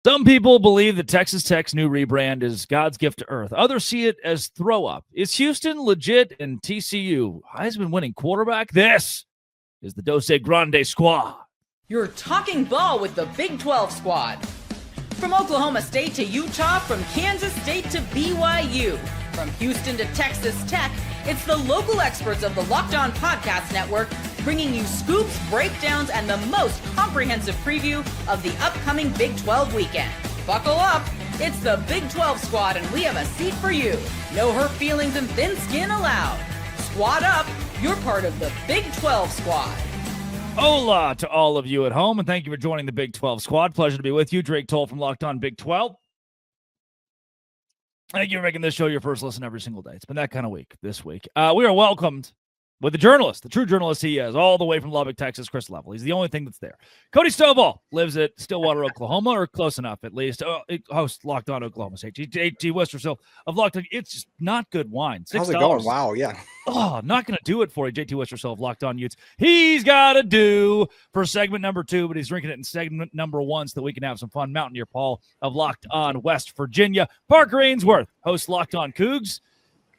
Some people believe that Texas Tech's new rebrand is God's gift to earth. Others see it as throw up. Is Houston legit and TCU Heisman-winning quarterback? This is the Dose Grande Squad. You're talking ball with the Big 12 squad. From Oklahoma State to Utah, from Kansas State to BYU, from Houston to Texas Tech, it's the local experts of the Locked On Podcast Network bringing you scoops, breakdowns, and the most comprehensive preview of the upcoming Big 12 weekend. Buckle up. It's the Big 12 squad, and we have a seat for you. No hurt feelings and thin skin allowed. Squad up. You're part of the Big 12 squad. Hola to all of you at home, and thank you for joining the Big 12 squad. Pleasure to be with you. Drake Toll from Locked On Big 12. Thank you for making this show your first listen every single day. It's been that kind of week this week. We are welcomed with the journalist, the true journalist he is, all the way from Lubbock, Texas, Chris Level. He's the only thing that's there. Cody Stovall lives at Stillwater, Oklahoma, or close enough at least. Hosts Locked On Oklahoma State. G. Westerfield of Locked On. It's just not good wine. $6. How's it going? Wow, yeah. Oh, not going to do it for you, JT Westerfield of Locked On Utes. He's got to do for segment number 2, but he's drinking it in segment number 1 so that we can have some fun. Mountaineer Paul of Locked On West Virginia. Parker Ainsworth hosts Locked On Cougs.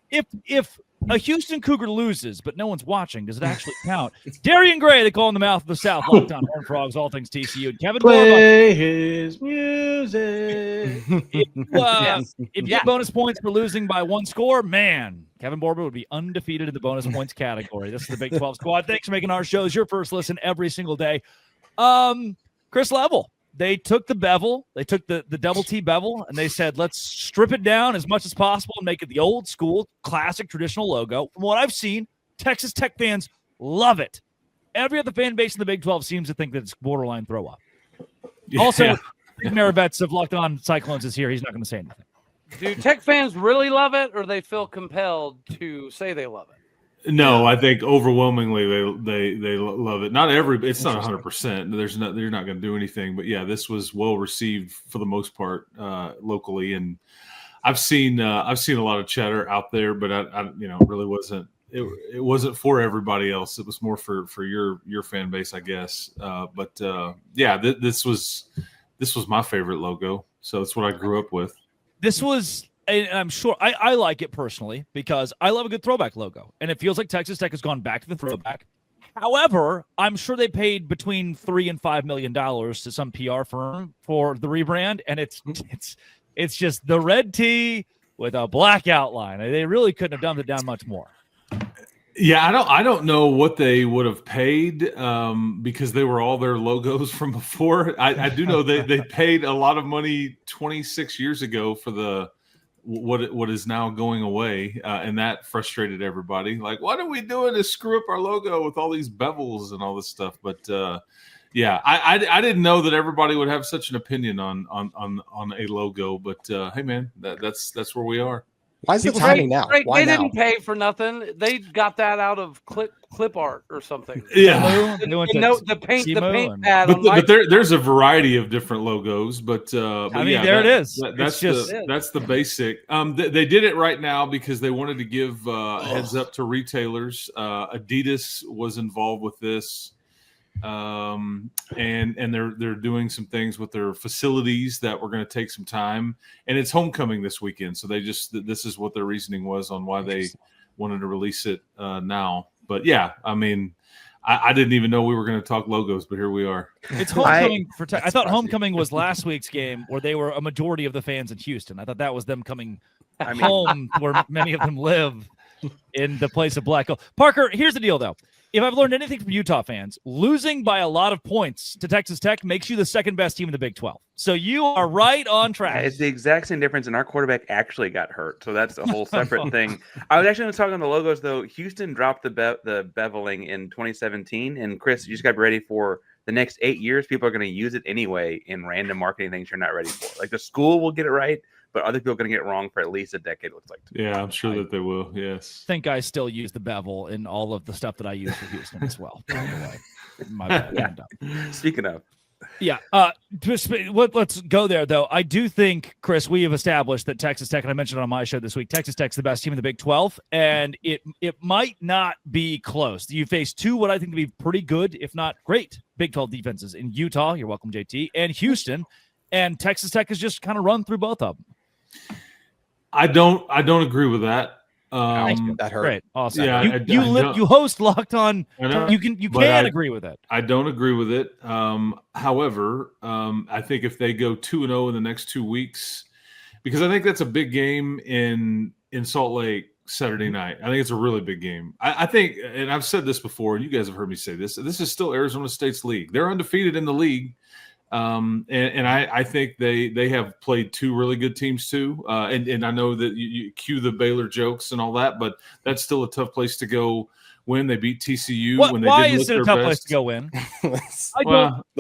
If a Houston Cougar loses, but no one's watching, does it actually count? Darian Gray, they call him the mouth of the South. Locked On Horned Frogs, all things TCU. And Kevin Play his music. If you get bonus points for losing by 1 score, man, Kevin Borba would be undefeated in the bonus points category. This is the Big 12 squad. Thanks for making our shows your first listen every single day. Chris Level. They took the bevel, they took the double T bevel, and they said, let's strip it down as much as possible and make it the old school, classic, traditional logo. From what I've seen, Texas Tech fans love it. Every other fan base in the Big 12 seems to think that it's borderline throw up. Yeah. Also, Maravets of Locked On Cyclones is here. He's not going to say anything. Do Tech fans really love it, or they feel compelled to say they love it? No, I think overwhelmingly they love it. Not it's not 100%. They're not going to do anything, but yeah, this was well received for the most part locally, and I've seen a lot of chatter out there, but I really wasn't. It wasn't for everybody else. It was more for your fan base, I guess. This was my favorite logo, so it's what I grew up with. This was. And I'm sure I like it personally because I love a good throwback logo. And it feels like Texas Tech has gone back to the throwback. However, I'm sure they paid between $3 and $5 million to some PR firm for the rebrand. And it's just the red tee with a black outline. They really couldn't have dumbed it down much more. Yeah, I don't know what they would have paid because they were all their logos from before. I do know they paid a lot of money 26 years ago for what is now going away, and that frustrated everybody. Like, what are we doing to screw up our logo with all these bevels and all this stuff? But I didn't know that everybody would have such an opinion on a logo. But hey, man, that's where we are. Why is it timing now? Right, Why they now? didn't pay for nothing. They got that out of clip art or something. Yeah, the paint pad. But there's a variety of different logos. But there it is. That's the basic. They did it right now because they wanted to give a heads up to retailers. Adidas was involved with this. And they're doing some things with their facilities that were going to take some time, and it's homecoming this weekend, so this is what their reasoning was on why they wanted to release it now. But yeah, I mean, I didn't even know we were going to talk logos, but here we are. It's homecoming I thought homecoming was last week's game where they were a majority of the fans in Houston. I thought that was them coming home where many of them live in the place of black gold. Parker, here's the deal though. If I've learned anything from Utah fans, losing by a lot of points to Texas Tech makes you the second best team in the Big 12. So you are right on track. It's the exact same difference, and our quarterback actually got hurt. So that's a whole separate thing. I was actually talking on the logos, though. Houston dropped the beveling in 2017. And, Chris, you just got to be ready for the next 8 years. People are going to use it anyway in random marketing things you're not ready for. Like the school will get it right, but other people are going to get it wrong for at least a decade, it looks like. Yeah, I'm sure that they will, yes. I think I still use the bevel in all of the stuff that I use for Houston as well, by the way. My bad. Yeah. Speaking of. Yeah. Let's go there, though. I do think, Chris, we have established that Texas Tech, and I mentioned it on my show this week, Texas Tech's the best team in the Big 12, and it might not be close. You face two what I think to be pretty good, if not great, Big 12 defenses in Utah. You're welcome, JT. And Houston. and Texas Tech has just kind of run through both of them. I don't agree with that. That hurt. Great, awesome. Yeah, you host Locked On. You can agree with it. I don't agree with it. However, I think if they go 2-0 in the next 2 weeks, because I think that's a big game in Salt Lake Saturday night. I think it's a really big game. I think, and I've said this before, and you guys have heard me say this. This is still Arizona State's league. They're undefeated in the league. And I think they have played two really good teams too. And I know that you cue the Baylor jokes and all that, but that's still a tough place to go win. They beat TCU when they why didn't is look it a their tough place best. to go win?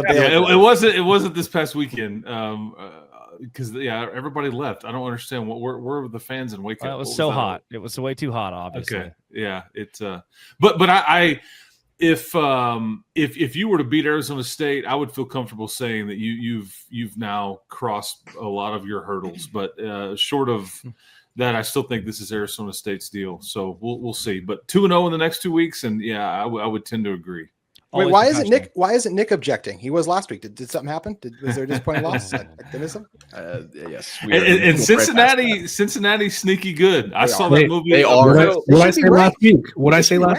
It wasn't this past weekend. Because everybody left. I don't understand where were the fans in Waco. It was so hot. It was way too hot, obviously. Okay, yeah, it's but I if you were to beat Arizona State, I would feel comfortable saying that you've now crossed a lot of your hurdles. But short of that, I still think this is Arizona State's deal. So we'll see. But 2-0 in the next 2 weeks, and I would tend to agree. Wait, why isn't Nick objecting? He was last week. Did something happen? Was there a disappointing loss? Did I miss him? Yes. And Cincinnati's sneaky good. I saw that movie. They are. What I say last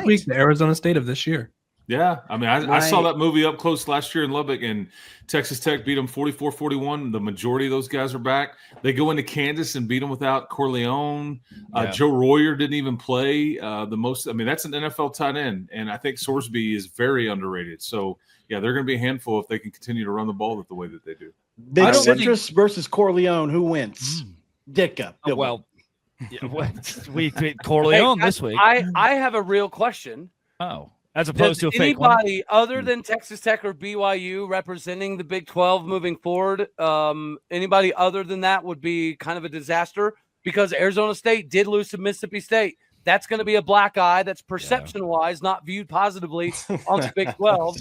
week? The Arizona State of this year. Yeah, I mean, I saw that movie up close last year in Lubbock, and Texas Tech beat them 44-41. The majority of those guys are back. They go into Kansas and beat them without Corleone. Joe Royer didn't even play the most. I mean, that's an NFL tight end, and I think Sorsby is very underrated. So, they're going to be a handful if they can continue to run the ball the way that they do. Big Citrus versus Corleone. Who wins? Ditka. We Corleone this week. I have a real question. Oh. As opposed to a fake one. Anybody other than Texas Tech or BYU representing the Big 12 moving forward, anybody other than that would be kind of a disaster because Arizona State did lose to Mississippi State. That's going to be a black eye. That's perception-wise not viewed positively on the Big 12.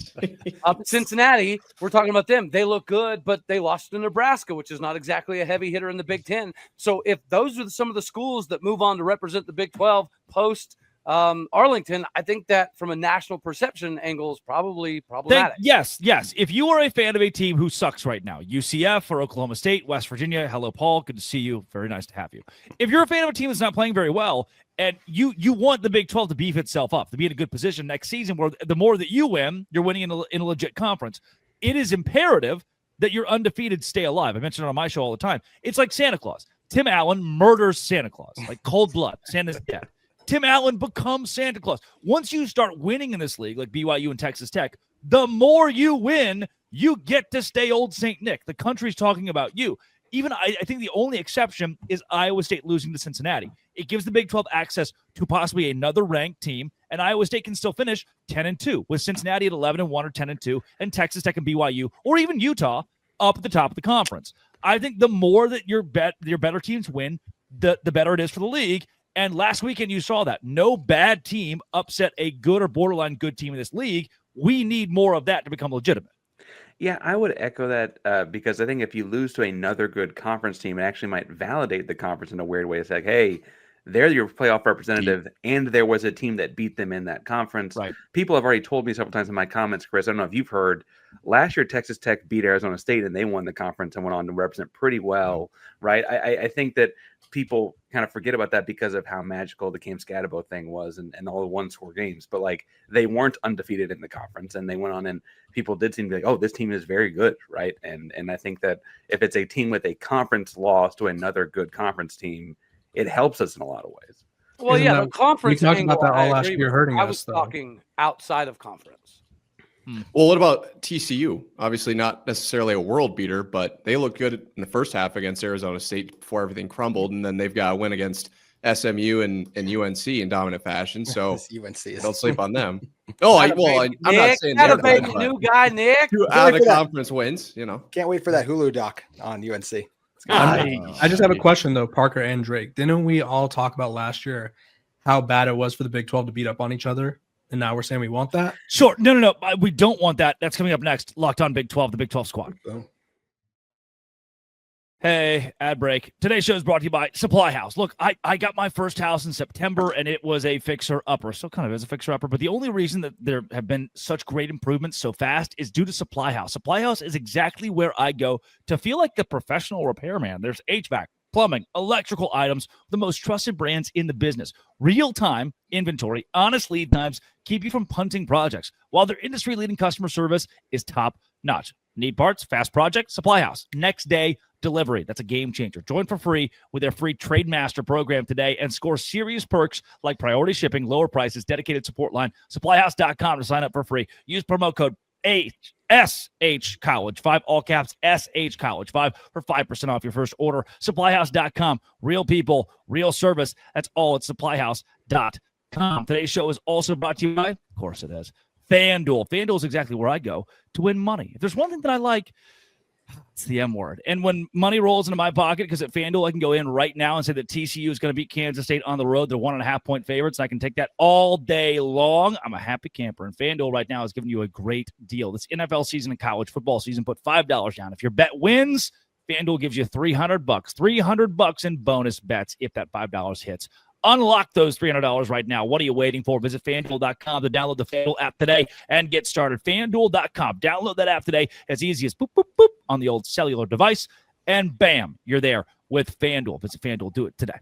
Cincinnati, we're talking about them. They look good, but they lost to Nebraska, which is not exactly a heavy hitter in the Big 10. So if those are some of the schools that move on to represent the Big 12 post Arlington, I think that from a national perception angle is probably problematic. Yes. If you are a fan of a team who sucks right now, UCF or Oklahoma State, West Virginia, hello, Paul. Good to see you. Very nice to have you. If you're a fan of a team that's not playing very well, and you want the Big 12 to beef itself up, to be in a good position next season, where the more that you win, you're winning in a legit conference. It is imperative that your undefeated stay alive. I mention it on my show all the time. It's like Santa Claus. Tim Allen murders Santa Claus, like cold blood. Santa's dead. Tim Allen becomes Santa Claus. Once you start winning in this league, like BYU and Texas Tech, the more you win, you get to stay old St. Nick. The country's talking about you. Even I think the only exception is Iowa State losing to Cincinnati. It gives the Big 12 access to possibly another ranked team, and Iowa State can still finish 10-2 with Cincinnati at 11-1 or 10-2, and Texas Tech and BYU or even Utah up at the top of the conference. I think the more that your better teams win, the better it is for the league. And last weekend, you saw that. No bad team upset a good or borderline good team in this league. We need more of that to become legitimate. Yeah, I would echo that because I think if you lose to another good conference team, it actually might validate the conference in a weird way. It's like, hey, they're your playoff representative, and there was a team that beat them in that conference. Right. People have already told me several times in my comments, Chris, I don't know if you've heard, last year Texas Tech beat Arizona State, and they won the conference and went on to represent pretty well, right? I think that people kind of forget about that because of how magical the Cam Scatabo thing was and all the one-score games. But, like, they weren't undefeated in the conference, and they went on, and people did seem to be like, oh, this team is very good, right? And I think that if it's a team with a conference loss to another good conference team, it helps us in a lot of ways. Well, the conference we talked angle, about that all I last agree year with. hurting I us, was though. talking outside of conference. Well, what about TCU? Obviously not necessarily a world beater, but they looked good in the first half against Arizona State before everything crumbled, and then they've got a win against SMU and UNC in dominant fashion. So don't sleep on them. I'm not saying got a they're baby bad, new guy, Nick. 2 out of the conference wins, Can't wait for that Hulu doc on UNC. I just have a question, though, Parker and Drake. Didn't we all talk about last year how bad it was for the Big 12 to beat up on each other? And now we're saying we want that? Sure. No. We don't want that. That's coming up next. Locked on Big 12, the Big 12 squad. Hey, ad break. Today's show is brought to you by SupplyHouse. Look, I got my first house in September, and it was a fixer-upper. Still kind of is a fixer-upper, but the only reason that there have been such great improvements so fast is due to SupplyHouse. SupplyHouse is exactly where I go to feel like the professional repairman. There's HVAC, plumbing, electrical items, the most trusted brands in the business. Real-time inventory, honest lead times keep you from punting projects, while their industry-leading customer service is top-notch. Need parts? Fast project? SupplyHouse. Next day delivery. That's a game changer. Join for free with their free Trade Master program today and score serious perks like priority shipping, lower prices, dedicated support line. SupplyHouse.com to sign up for free. Use promo code SHCollege5, all caps SHCollege5 for 5% off your first order. SupplyHouse.com. Real people, real service. That's all at SupplyHouse.com. Today's show is also brought to you by, of course it is, FanDuel. FanDuel is exactly where I go to win money. If there's one thing that I like, it's the M word. And when money rolls into my pocket, because at FanDuel, I can go in right now and say that TCU is going to beat Kansas State on the road. They're 1.5-point favorites, and I can take that all day long. I'm a happy camper. And FanDuel right now is giving you a great deal. This NFL season and college football season, put $5 down. If your bet wins, FanDuel gives you $300, $300 in bonus bets if that $5 hits. Unlock those $300 right now. What are you waiting for? Visit FanDuel.com to download the FanDuel app today and get started. FanDuel.com. Download that app today as easy as boop, boop, boop on the old cellular device, and bam, you're there with FanDuel. Visit FanDuel. Do it today.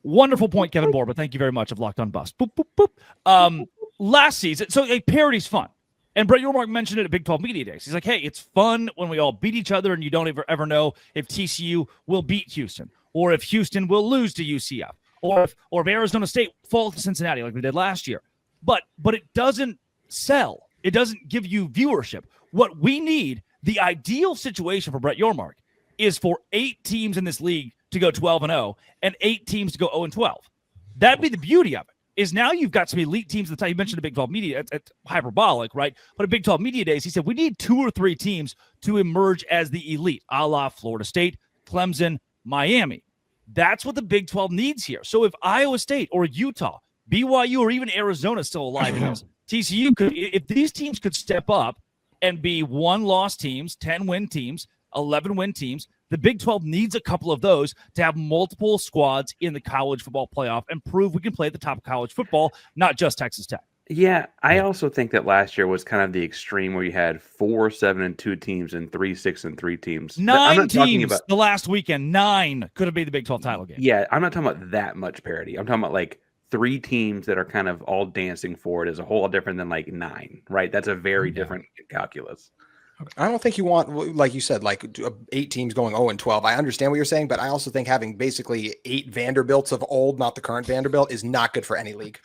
Wonderful point, Kevin Borba. Thank you very much. I've locked on bust. Boop, boop, boop. Last season, so a parody's fun. And Brett Yormark mentioned it at Big 12 Media Days. He's like, hey, it's fun when we all beat each other and you don't ever know if TCU will beat Houston, or if Houston will lose to UCF, or if Arizona State falls to Cincinnati like we did last year. But it doesn't sell. It doesn't give you viewership. What we need, the ideal situation for Brett Yormark, is for 8 teams in this league to go 12-0 and 8 teams to go 0-12. That'd be the beauty of it. Is now you've got some elite teams at the time. You mentioned the Big 12 Media. It's hyperbolic, right? But at Big 12 Media Days, he said, we need 2 or 3 teams to emerge as the elite, a la Florida State, Clemson, Miami. That's what the Big 12 needs here. So if Iowa State or Utah, BYU, or even Arizona is still alive in this, TCU could, if these teams could step up and be 1-loss teams, 10-win teams, 11-win teams, the Big 12 needs a couple of those to have multiple squads in the college football playoff and prove we can play at the top of college football, not just Texas Tech. Yeah, I also think that last year was kind of the extreme where you had 4 7-2 teams and 3 6-3 teams. 9 teams the last weekend. 9 could have been the Big 12 title game. Yeah, I'm not talking about that much parity. I'm talking about like 3 teams that are kind of all dancing for it is a whole lot different than like 9, right? That's a very different calculus. I don't think you want, like you said, like 8 teams going 0-12. I understand what you're saying, but I also think having basically 8 Vanderbilts of old, not the current Vanderbilt, is not good for any league.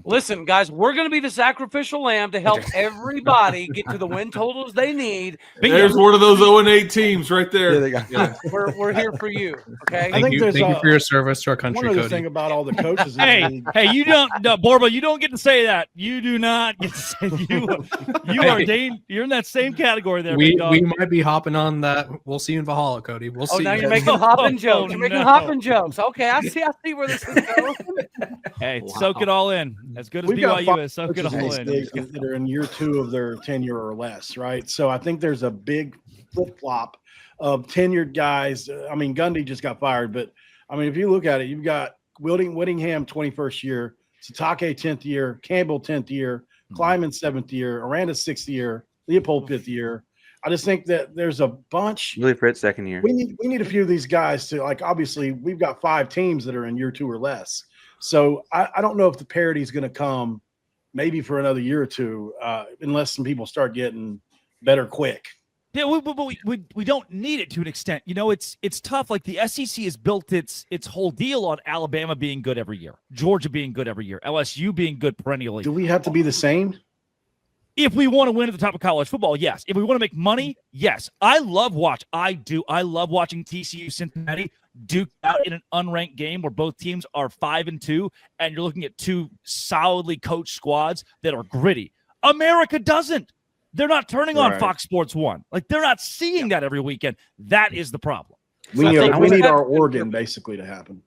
Listen, guys, we're going to be the sacrificial lamb to help everybody get to the win totals they need. There's one of those 0-8 teams right there. There they go. Yeah. We're here for you. Okay. Thank you for your service to our country. One other Cody. thing about all the coaches. Hey, you don't, no, Borba, you don't get to say that. You do not get to say you are you're in that same category there. We might be hopping on that. We'll see you in Valhalla, Cody. We'll see. Oh, now you you're guys. making hopping jokes. You're making hopping jokes. Okay, I see where this is going. Hey, soak it all in. As good as We've got BYU is, soak it coaches in all the in. state that are in year 2 of their tenure or less, right? So I think there's a big flip-flop of tenured guys. I mean, Gundy just got fired, but I mean, if you look at it, you've got Whittingham 21st year, Satake 10th year, Campbell 10th year, Kleiman 7th year, Aranda 6th year, Leopold 5th year. I just think that there's a bunch. Willie Fritz 2nd year. We need a few of these guys to, like, obviously we've got 5 teams that are in year 2 or less. So I don't know if the parity is going to come maybe for another year or 2, unless some people start getting better quick. Yeah, we don't need it to an extent. You know, it's tough. Like the SEC has built its whole deal on Alabama being good every year, Georgia being good every year, LSU being good perennially. Do we have to be the same? If we want to win at the top of college football, yes. If we want to make money, yes. I love watching TCU Cincinnati duke out in an unranked game where both teams are 5-2, and you're looking at 2 solidly coached squads that are gritty. America doesn't. They're not turning on Fox Sports 1. Like, they're not seeing that every weekend. That is the problem. We need our Oregon basically to happen.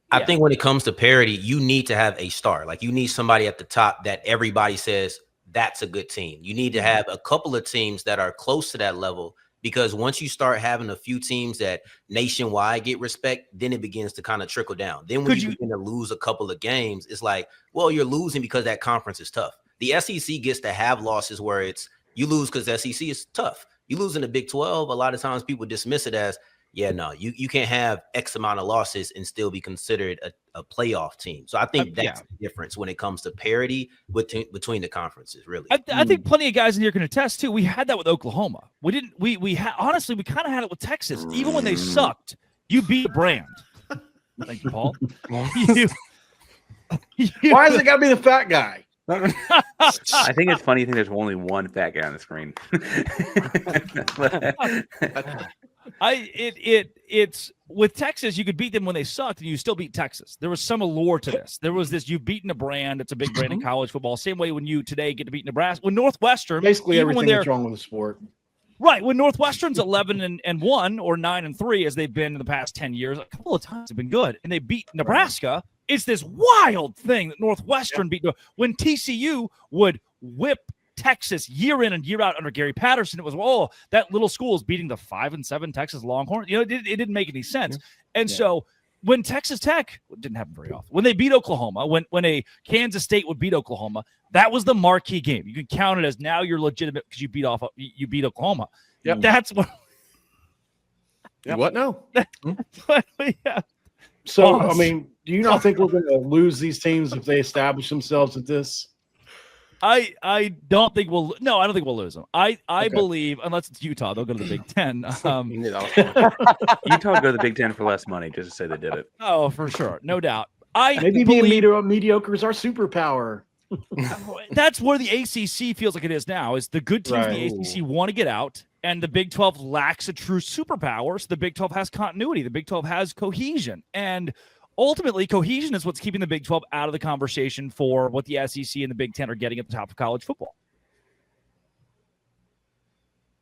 I think when it comes to parity, you need to have a star. Like, you need somebody at the top that everybody says that's a good team. You need to have a couple of teams that are close to that level because once you start having a few teams that nationwide get respect, then it begins to kind of trickle down. Then when you begin to lose a couple of games, it's like, well, you're losing because that conference is tough. The SEC gets to have losses where it's you lose because the SEC is tough. You lose in the Big 12, a lot of times people dismiss it as, yeah, no, you can't have X amount of losses and still be considered a playoff team. So I think that's the difference when it comes to parity between the conferences, really. I think plenty of guys in here can attest too. We had that with Oklahoma. Honestly, we kind of had it with Texas. Even when they sucked, you beat a brand. Thank you, Paul. Why is it got to be the fat guy? I think it's funny. You think there's only one fat guy on the screen. It's with Texas, you could beat them when they sucked and you still beat Texas. There was some allure to this. There was this, you've beaten a brand. It's a big brand in college football. Same way when you today get to beat Nebraska. When Northwestern, basically everything that's wrong with the sport. Right. When Northwestern's 11-1 or 9-3, as they've been in the past 10 years, a couple of times have been good, and they beat Nebraska. It's this wild thing that Northwestern beat. When TCU would whip Texas year in and year out under Gary Patterson, it was, that little school is beating the 5-7 Texas Longhorns. It didn't make any sense. And so when Texas Tech, it didn't happen very often, when they beat Oklahoma, when a Kansas State would beat Oklahoma, that was the marquee game. You can count it as now you're legitimate because you beat Oklahoma. Yep. That's what. What now? So, I mean, do you not think we're going to lose these teams if they establish themselves at this? I don't think we'll. No, I don't think we'll lose them. I believe, unless it's Utah, they'll go to the Big Ten. Utah go to the Big Ten for less money, just to say they did it. Oh, for sure, no doubt. Maybe being mediocre is our superpower. That's where the ACC feels like it is now. Is the good teams in the ACC want to get out, and the Big 12 lacks a true superpower. So the Big 12 has continuity. The Big 12 has cohesion, and ultimately, cohesion is what's keeping the Big 12 out of the conversation for what the SEC and the Big 10 are getting at the top of college football.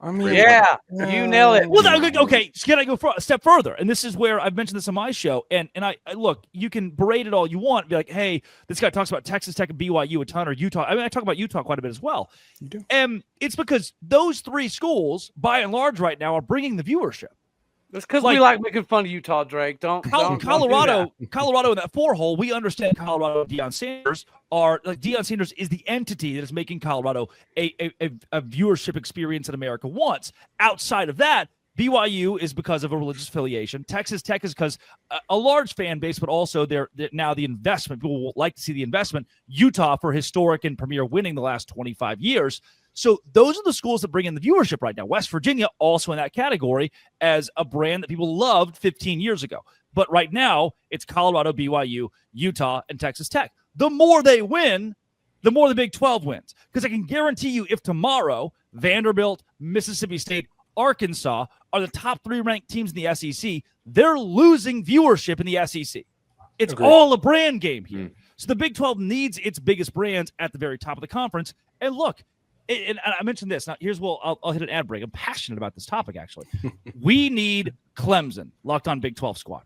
I mean, you nail it. Well, okay, can I go a step further? And this is where I've mentioned this on my show. And I look, you can berate it all you want. Be like, hey, this guy talks about Texas Tech and BYU a ton, or Utah. I mean, I talk about Utah quite a bit as well. You do. And it's because those three schools, by and large, right now, are bringing the viewership. It's because we like making fun of Utah, Drake. Colorado in that 4-hole, we understand Colorado and Deion Sanders are like Deion Sanders is the entity that is making Colorado a viewership experience that America wants. Outside of that, BYU is because of a religious affiliation. Texas Tech is because a large fan base, but also they're now the investment. People will like to see the investment. Utah for historic and premier winning the last 25 years. So those are the schools that bring in the viewership right now. West Virginia also in that category as a brand that people loved 15 years ago. But right now, it's Colorado, BYU, Utah, and Texas Tech. The more they win, the more the Big 12 wins. Because I can guarantee you if tomorrow Vanderbilt, Mississippi State, Arkansas are the top 3 ranked teams in the SEC, they're losing viewership in the SEC. It's all a brand game here. So the Big 12 needs its biggest brands at the very top of the conference. And look, and I mentioned this. Now, here's I'll hit an ad break. I'm passionate about this topic, actually. We need Clemson, Locked On Big 12 Squad.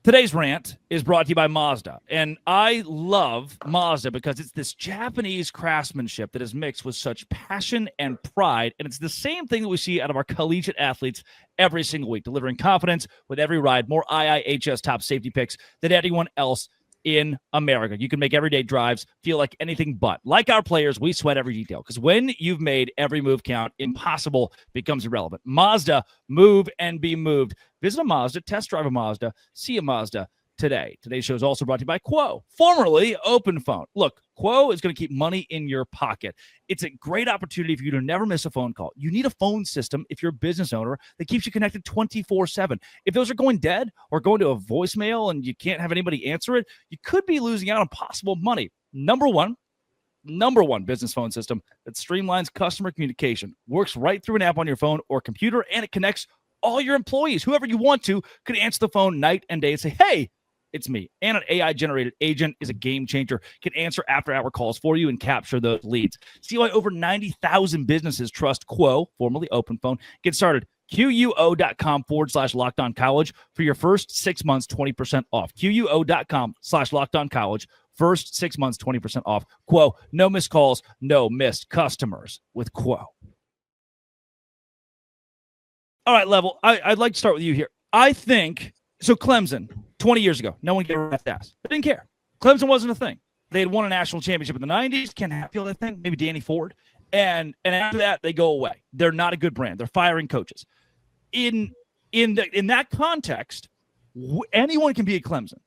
Today's rant is brought to you by Mazda. And I love Mazda because it's this Japanese craftsmanship that is mixed with such passion and pride. And it's the same thing that we see out of our collegiate athletes every single week, delivering confidence with every ride, more IIHS top safety picks than anyone else in America. You can make everyday drives feel like anything but. Like our players, we sweat every detail because when you've made every move count, impossible becomes irrelevant. Mazda, move and be moved. Visit a Mazda, test drive a Mazda, see a Mazda today. Today's show is also brought to you by Quo, formerly OpenPhone. Look, Quo is going to keep money in your pocket. It's a great opportunity for you to never miss a phone call. You need a phone system if you're a business owner that keeps you connected 24/7. If those are going dead or going to a voicemail and you can't have anybody answer it, you could be losing out on possible money. Number one business phone system that streamlines customer communication, works right through an app on your phone or computer, and it connects all your employees. Whoever you want to could answer the phone night and day and say, hey, it's me. And an AI-generated agent is a game changer, can answer after-hour calls for you and capture those leads. See why over 90,000 businesses trust Quo, formerly OpenPhone. Get started. QUO.com/LockedOnCollege for your first 6 months, 20% off. QUO.com/LockedOnCollege. First 6 months, 20% off. Quo, no missed calls, no missed customers with Quo. All right, Level. I'd like to start with you here. I think so. Clemson, 20 years ago, no one gave a rat's ass. They didn't care. Clemson wasn't a thing. They had won a national championship in the 90s. Ken Hatfield, I think, maybe Danny Ford. And after that, they go away. They're not a good brand. They're firing coaches. In that context, anyone can be a Clemson.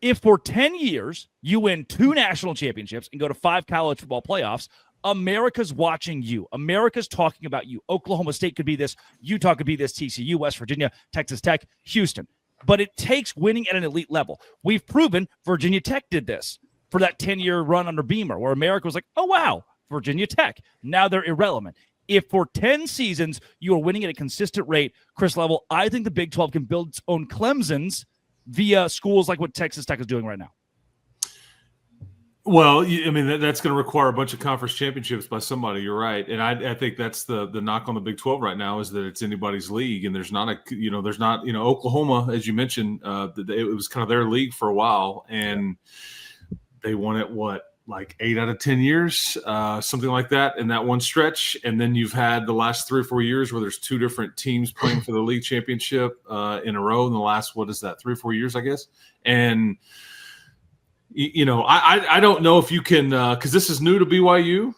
If for 10 years you win 2 national championships and go to 5 college football playoffs, America's watching you. America's talking about you. Oklahoma State could be this. Utah could be this. TCU, West Virginia, Texas Tech, Houston. But it takes winning at an elite level. We've proven Virginia Tech did this for that 10-year run under Beamer, where America was like, oh, wow, Virginia Tech. Now they're irrelevant. If for 10 seasons you are winning at a consistent rate, Chris Level, I think the Big 12 can build its own Clemsons via schools like what Texas Tech is doing right now. Well, I mean, that's going to require a bunch of conference championships by somebody. You're right. And I think that's the knock on the Big 12 right now is that it's anybody's league. And there's not Oklahoma, as you mentioned, it was kind of their league for a while. And they won it, like 8 out of 10 years, something like that in that one stretch. And then you've had the last 3 or 4 years where there's 2 different teams playing for the league championship in a row in the last, 3 or 4 years, I guess. And I don't know if you can because this is new to BYU.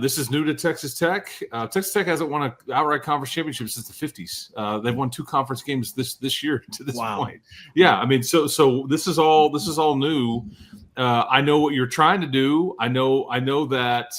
This is new to Texas Tech. Texas Tech hasn't won an outright conference championship since the 50s. They've won 2 conference games this year to this point. Yeah, I mean, so this is all new. I know what you're trying to do. I know that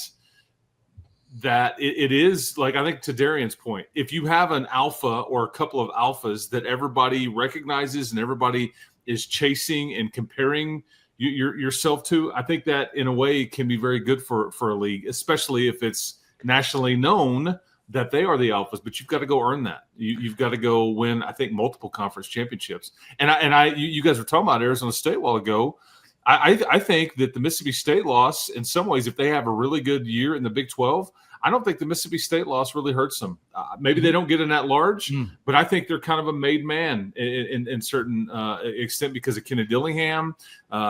it is like, I think to Darian's point, if you have an alpha or a couple of alphas that everybody recognizes and everybody is chasing and comparing yourself to, I think that in a way can be very good for a league, especially if it's nationally known that they are the alphas. But you've got to go earn that. You've got to go win, I think, multiple conference championships. And you guys were talking about Arizona State a while ago. I think that the Mississippi State loss, in some ways, if they have a really good year in the Big 12, I don't think the Mississippi State loss really hurts them. Maybe they don't get in that large, but I think they're kind of a made man in certain extent because of Kenny Dillingham.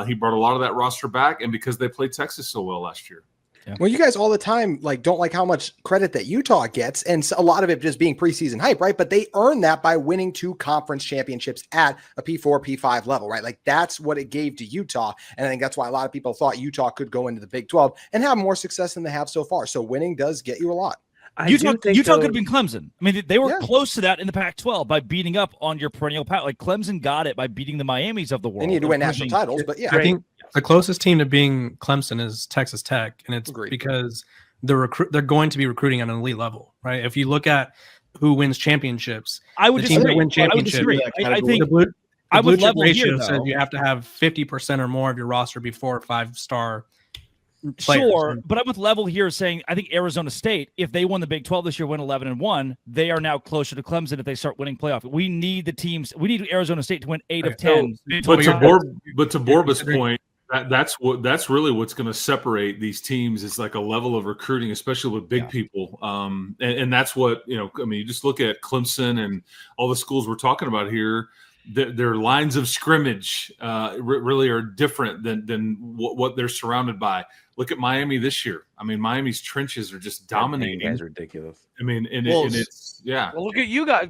He brought a lot of that roster back, and because they played Texas so well last year. Yeah. Well, you guys all the time don't like how much credit that Utah gets, and a lot of it just being preseason hype, right? But they earn that by winning 2 conference championships at a P4, P5 level, right? Like that's what it gave to Utah, and I think that's why a lot of people thought Utah could go into the Big 12 and have more success than they have so far. So winning does get you a lot. Utah could have been Clemson. I mean, they were close to that in the Pac-12 by beating up on your perennial power. Like Clemson got it by beating the Miamis of the world. They need to win national titles, but yeah. I think the closest team to being Clemson is Texas Tech, and it's because they're going to be recruiting at an elite level, right? If you look at who wins championships, I would disagree. Win championships. I think the blue chip ratio here, says you have to have 50% or more of your roster be 4 or 5-star players. Sure, but I'm with Level here saying I think Arizona State, if they won the Big 12 this year, win 11-1, they are now closer to Clemson if they start winning playoff. We need the teams. We need Arizona State to win 8 of 10. But to Borba's point, that's really what's going to separate these teams is like a level of recruiting, especially with big people. And that's what, I mean, you just look at Clemson and all the schools we're talking about here. Their lines of scrimmage really are different than what they're surrounded by. Look at Miami this year. I mean, Miami's trenches are just dominating. That guy's ridiculous. I mean, and it's Well, look at you guys.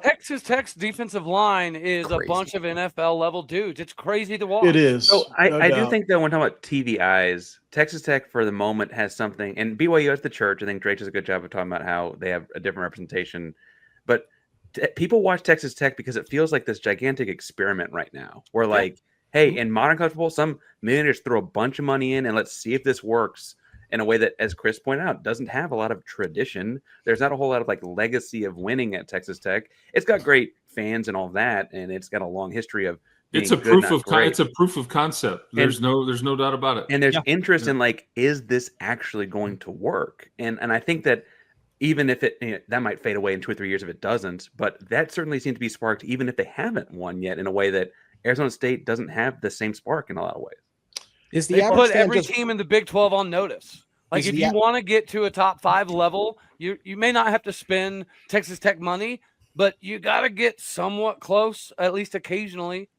Texas Tech's defensive line is crazy. A bunch of NFL level dudes. It's crazy to watch. It is. So I do think that when talking about TV eyes, Texas Tech for the moment has something, and BYU has the church. I think Drake does a good job of talking about how they have a different representation, but people watch Texas Tech because it feels like this gigantic experiment right now. Where hey, in modern college football, some millionaires throw a bunch of money in and let's see if this works in a way that, as Chris pointed out, doesn't have a lot of tradition. There's not a whole lot of legacy of winning at Texas Tech. It's got great fans and all that, and it's got a long history of. It's a proof of concept. There's no doubt about it. And there's interest in is this actually going to work? And I think that. Even if that might fade away in 2 or 3 years if it doesn't, but that certainly seems to be sparked even if they haven't won yet in a way that Arizona State doesn't have the same spark in a lot of ways. They put every team in the Big 12 on notice. If you want to get to a top 5 level, you may not have to spend Texas Tech money, but you got to get somewhat close, at least occasionally.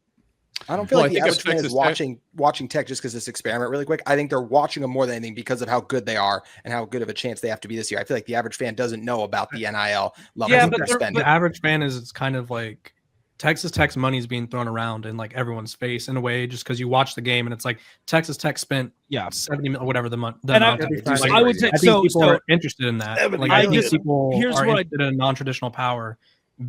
I don't feel Well, like I the think if average fan is Texas watching Tech just because this experiment really quick. I think they're watching them more than anything because of how good they are and how good of a chance they have to be this year. I feel like the average fan doesn't know about the NIL level Yeah, that they're spending. the average fan is kind of like Texas Tech's money is being thrown around in like everyone's face in a way, just because you watch the game and it's like Texas Tech spent 70 million, whatever the amount. I would say I think people are interested in that. Like I think people here's are what interested in non-traditional power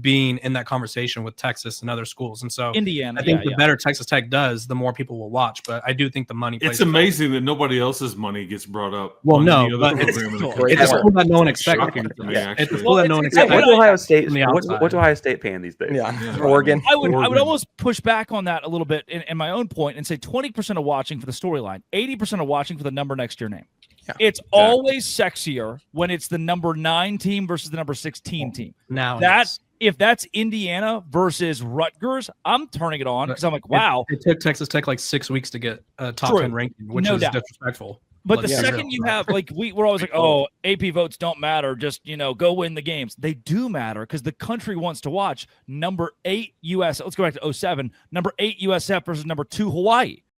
being in that conversation with Texas and other schools. And so Indiana, I think the better Texas Tech does, the more people will watch. But I do think the money plays It's amazing that nobody else's money gets brought up. Well, on no, any other but program in the it's country. a school that no one expected. Shocking to me, It's a actually. school that no one Yeah, expected. what's Ohio State? from the outside. What's Ohio State paying these days? Yeah. Oregon. I would almost push back on that a little bit in my own point and say 20% of watching for the storyline, 80% of watching for the number next to your name. Yeah, it's always sexier when it's the number 9 team versus the number 16 team. Now If that's Indiana versus Rutgers, I'm turning it on because I'm like, wow. It took Texas Tech like 6 weeks to get a top 10 ranking, which is disrespectful. But the second you have, like, we're always like, oh, AP votes don't matter. Just, go win the games. They do matter because the country wants to watch number 8 US. Let's go back to 07. Number 8 USF versus number 2 Hawaii.